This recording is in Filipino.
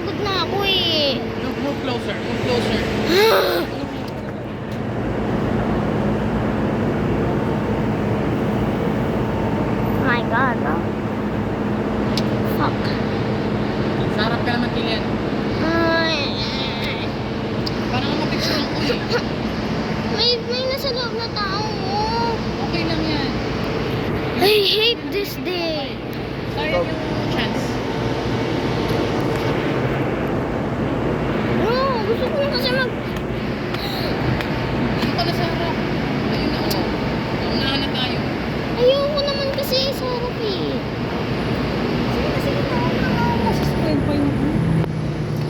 Napapagod na ako eh. Move closer, move closer. My God, no? Fuck. Sarap ka naman, Kilian. Parang nga mapicture lang ko eh. May nasa loob na tao. Okay lang yan. I hate this day. Sayang yung chance.